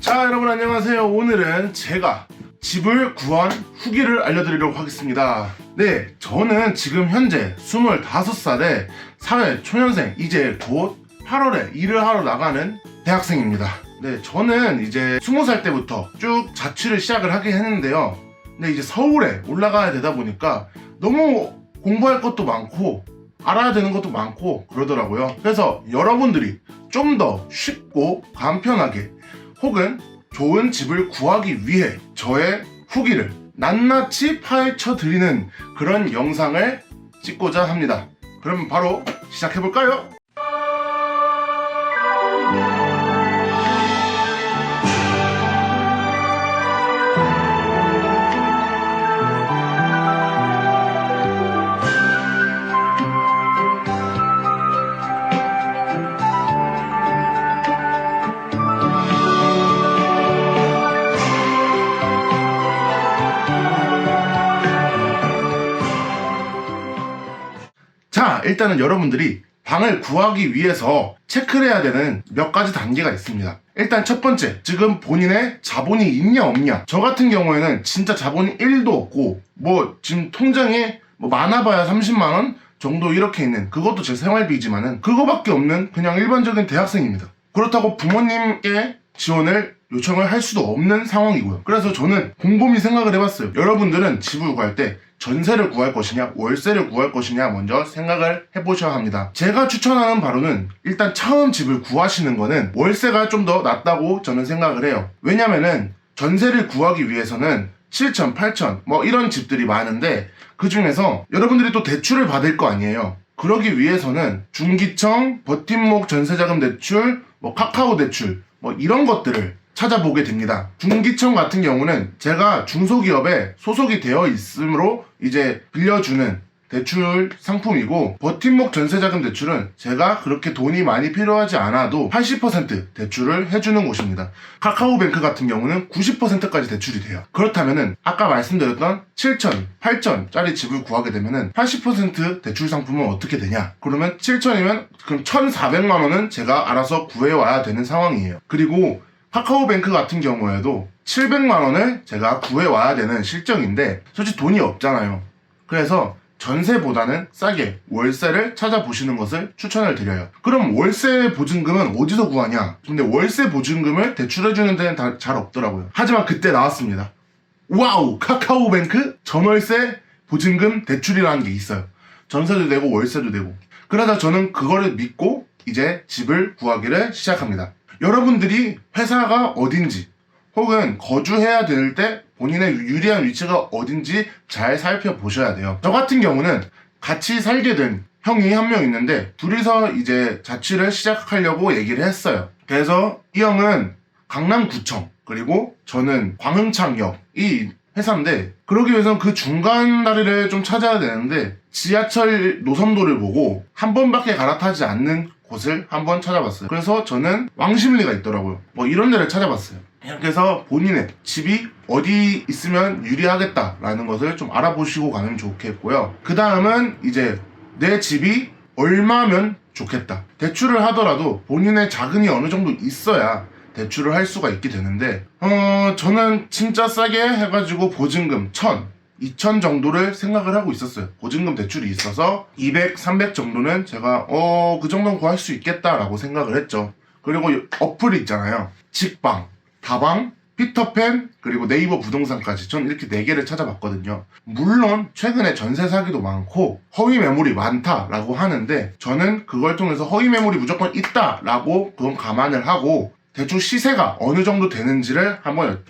자, 여러분 안녕하세요. 오늘은 제가 집을 구한 후기를 알려드리려고 하겠습니다. 네, 저는 지금 현재 25살의 사회 초년생, 이제 곧 8월에 일을 하러 나가는 대학생입니다. 네, 저는 이제 20살 때부터 쭉 자취를 시작을 하긴 했는데요. 근데 이제 서울에 올라가야 되다 보니까 너무 공부할 것도 많고 알아야 되는 것도 많고 그러더라고요. 그래서 여러분들이 좀 더 쉽고 간편하게 혹은 좋은 집을 구하기 위해 저의 후기를 낱낱이 파헤쳐 드리는 그런 영상을 찍고자 합니다. 그럼 바로 시작해볼까요? 자, 일단은 여러분들이 방을 구하기 위해서 체크를 해야 되는 몇 가지 단계가 있습니다. 일단 첫 번째, 지금 본인의 자본이 있냐 없냐. 저 같은 경우에는 진짜 자본이 1도 없고 지금 통장에 많아봐야 30만원 정도 이렇게 있는, 그것도 제 생활비지만은 그거밖에 없는 그냥 일반적인 대학생입니다. 그렇다고 부모님께 지원을 요청을 할 수도 없는 상황이고요. 그래서 저는 곰곰이 생각을 해봤어요. 여러분들은 집을 구할 때 전세를 구할 것이냐 월세를 구할 것이냐 먼저 생각을 해보셔야 합니다. 제가 추천하는 바로는 일단 처음 집을 구하시는 거는 월세가 좀 더 낫다고 저는 생각을 해요. 왜냐면은 전세를 구하기 위해서는 7천, 8천 이런 집들이 많은데 그 중에서 여러분들이 또 대출을 받을 거 아니에요. 그러기 위해서는 중기청, 버팀목 전세자금 대출, 카카오 대출 이런 것들을 찾아보게 됩니다. 중기청 같은 경우는 제가 중소기업에 소속이 되어 있으므로 이제 빌려주는 대출 상품이고, 버팀목 전세자금 대출은 제가 그렇게 돈이 많이 필요하지 않아도 80% 대출을 해주는 곳입니다. 카카오뱅크 같은 경우는 90%까지 대출이 돼요. 그렇다면은 아까 말씀드렸던 7천, 8천 짜리 집을 구하게 되면은 80% 대출 상품은 어떻게 되냐? 그러면 7천이면 그럼 1,400만 원은 제가 알아서 구해와야 되는 상황이에요. 그리고 카카오뱅크 같은 경우에도 700만 원을 제가 구해와야 되는 실정인데 솔직히 돈이 없잖아요. 그래서 전세보다는 싸게 월세를 찾아보시는 것을 추천을 드려요. 그럼 월세 보증금은 어디서 구하냐? 근데 월세 보증금을 대출해주는 데는 잘 없더라고요. 하지만 그때 나왔습니다. 와우! 카카오뱅크 전월세 보증금 대출이라는 게 있어요. 전세도 되고 월세도 되고. 그러다 저는 그거를 믿고 이제 집을 구하기를 시작합니다. 여러분들이 회사가 어딘지 혹은 거주해야 될 때 본인의 유리한 위치가 어딘지 잘 살펴보셔야 돼요. 저 같은 경우는 같이 살게 된 형이 한 명 있는데 둘이서 이제 자취를 시작하려고 얘기를 했어요. 그래서 이 형은 강남구청 그리고 저는 광흥창역이 회사인데, 그러기 위해서는 그 중간 다리를 좀 찾아야 되는데 지하철 노선도를 보고 한 번밖에 갈아타지 않는 곳을 한번 찾아봤어요. 그래서 저는 왕십리가 있더라고요. 이런 데를 찾아봤어요. 이렇게 해서 본인의 집이 어디 있으면 유리하겠다라는 것을 좀 알아보시고 가면 좋겠고요. 그 다음은 이제 내 집이 얼마면 좋겠다. 대출을 하더라도 본인의 자금이 어느 정도 있어야 대출을 할 수가 있게 되는데 저는 진짜 싸게 해가지고 보증금 1,000, 2,000 정도를 생각을 하고 있었어요. 보증금 대출이 있어서 200, 300 정도는 제가 그 정도는 구할 수 있겠다라고 생각을 했죠. 그리고 어플이 있잖아요. 직방, 다방, 피터팬, 그리고 네이버 부동산까지 전 이렇게 4개를 찾아봤거든요. 물론 최근에 전세 사기도 많고 허위 매물이 많다라고 하는데 저는 그걸 통해서 허위 매물이 무조건 있다라고 그건 감안을 하고 대충 시세가 어느 정도 되는지를 한번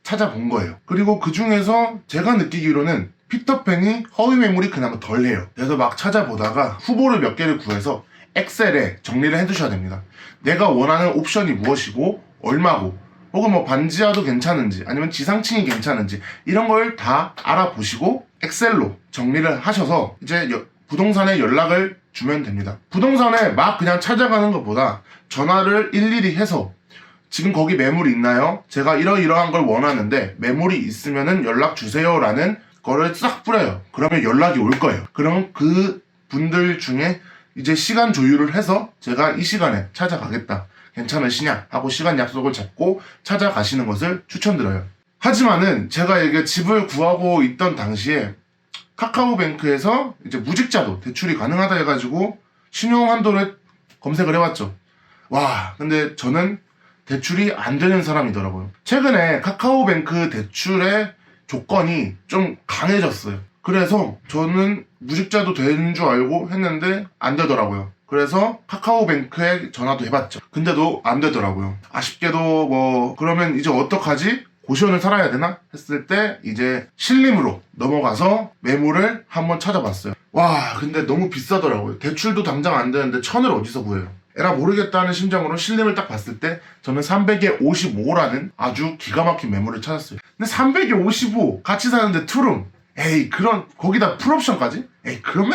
찾아본 거예요. 그리고 그 중에서 제가 느끼기로는 피터팬이 허위 매물이 그나마 덜해요. 그래서 막 찾아보다가 후보를 몇 개를 구해서 엑셀에 정리를 해두셔야 됩니다. 내가 원하는 옵션이 무엇이고 얼마고 혹은 반지하도 괜찮은지 아니면 지상층이 괜찮은지 이런 걸 다 알아보시고 엑셀로 정리를 하셔서 이제 부동산에 연락을 주면 됩니다. 부동산에 막 그냥 찾아가는 것보다 전화를 일일이 해서 지금 거기 매물이 있나요? 제가 이러이러한 걸 원하는데 매물이 있으면은 연락 주세요 라는 거를 싹 뿌려요. 그러면 연락이 올 거예요. 그럼 그 분들 중에 이제 시간 조율을 해서 제가 이 시간에 찾아가겠다, 괜찮으시냐 하고 시간 약속을 잡고 찾아가시는 것을 추천드려요. 하지만은 제가 이게 집을 구하고 있던 당시에 카카오뱅크에서 이제 무직자도 대출이 가능하다 해가지고 신용 한도를 검색을 해봤죠. 와, 근데 저는 대출이 안 되는 사람이더라고요. 최근에 카카오뱅크 대출의 조건이 좀 강해졌어요. 그래서 저는 무직자도 되는 줄 알고 했는데 안 되더라고요. 그래서 카카오뱅크에 전화도 해봤죠. 근데도 안 되더라고요. 아쉽게도 뭐 그러면 이제 어떡하지? 고시원을 살아야 되나? 했을 때 이제 신림으로 넘어가서 매물을 한번 찾아봤어요. 와, 근데 너무 비싸더라고요. 대출도 당장 안 되는데 1000을 어디서 구해요? 에라 모르겠다는 심정으로 신림을 딱 봤을 때 저는 300에 55라는 아주 기가 막힌 매물을 찾았어요. 근데 300에 55 같이 사는데 투룸, 에이 거기다 풀옵션까지? 에이 그런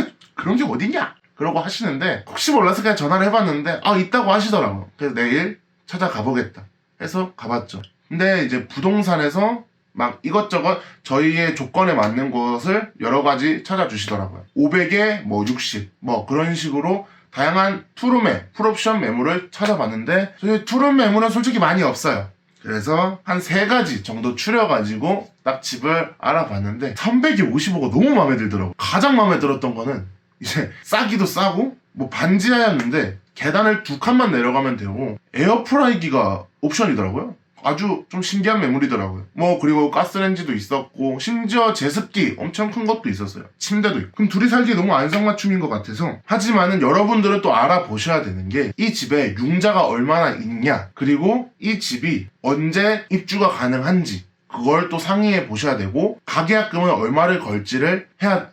게 어딨냐? 그러고 하시는데 혹시 몰라서 그냥 전화를 해봤는데 있다고 하시더라고요. 그래서 내일 찾아가 보겠다 해서 가봤죠. 근데 이제 부동산에서 막 이것저것 저희의 조건에 맞는 것을 여러 가지 찾아주시더라고요. 500에 뭐 60, 뭐 그런 식으로 다양한 투룸의 풀옵션 매물을 찾아봤는데 저희 투룸 매물은 솔직히 많이 없어요. 그래서 한 3가지 정도 추려가지고 딱 집을 알아봤는데 300에 55가 너무 마음에 들더라고요. 가장 마음에 들었던 거는 이제 싸기도 싸고 뭐 반지하였는데 계단을 2칸만 내려가면 되고 에어프라이기가 옵션이더라고요. 아주 좀 신기한 매물이더라고요. 뭐 그리고 가스레인지도 있었고 심지어 제습기 엄청 큰 것도 있었어요. 침대도 있고. 그럼 둘이 살기에 너무 안성맞춤인 것 같아서. 하지만은 여러분들은 또 알아보셔야 되는 게 이 집에 융자가 얼마나 있냐, 그리고 이 집이 언제 입주가 가능한지 그걸 또 상의해 보셔야 되고, 가계약금은 얼마를 걸지를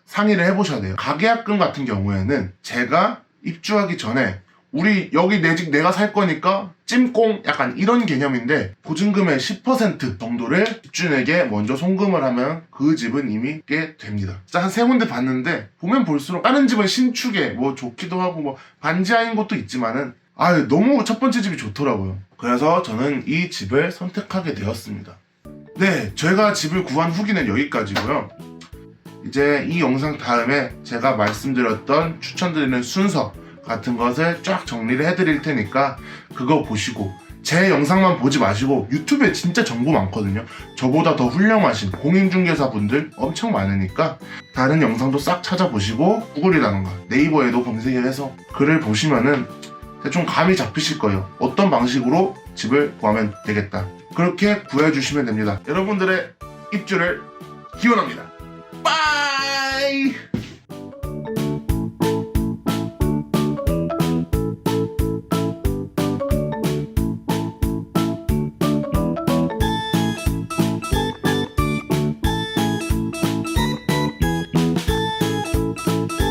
상의를 해보셔야 돼요. 가계약금 같은 경우에는 제가 입주하기 전에 우리 여기 내 집 내가 살 거니까 찜꽁 약간 이런 개념인데 보증금의 10% 정도를 입주인에게 먼저 송금을 하면 그 집은 이미 꽤 됩니다. 진짜 한 3군데 봤는데 보면 볼수록 다른 집은 신축에 뭐 좋기도 하고 뭐 반지하인 곳도 있지만은 너무 첫 번째 집이 좋더라고요. 그래서 저는 이 집을 선택하게 되었습니다. 네, 제가 집을 구한 후기는 여기까지고요. 이제 이 영상 다음에 제가 말씀드렸던 추천드리는 순서 같은 것을 쫙 정리를 해드릴 테니까 그거 보시고, 제 영상만 보지 마시고 유튜브에 진짜 정보 많거든요. 저보다 더 훌륭하신 공인중개사분들 엄청 많으니까 다른 영상도 싹 찾아보시고 구글이라던가 네이버에도 검색을 해서 글을 보시면은 대충 감이 잡히실 거예요. 어떤 방식으로 집을 구하면 되겠다. 그렇게 구해주시면 됩니다. 여러분들의 입주를 기원합니다.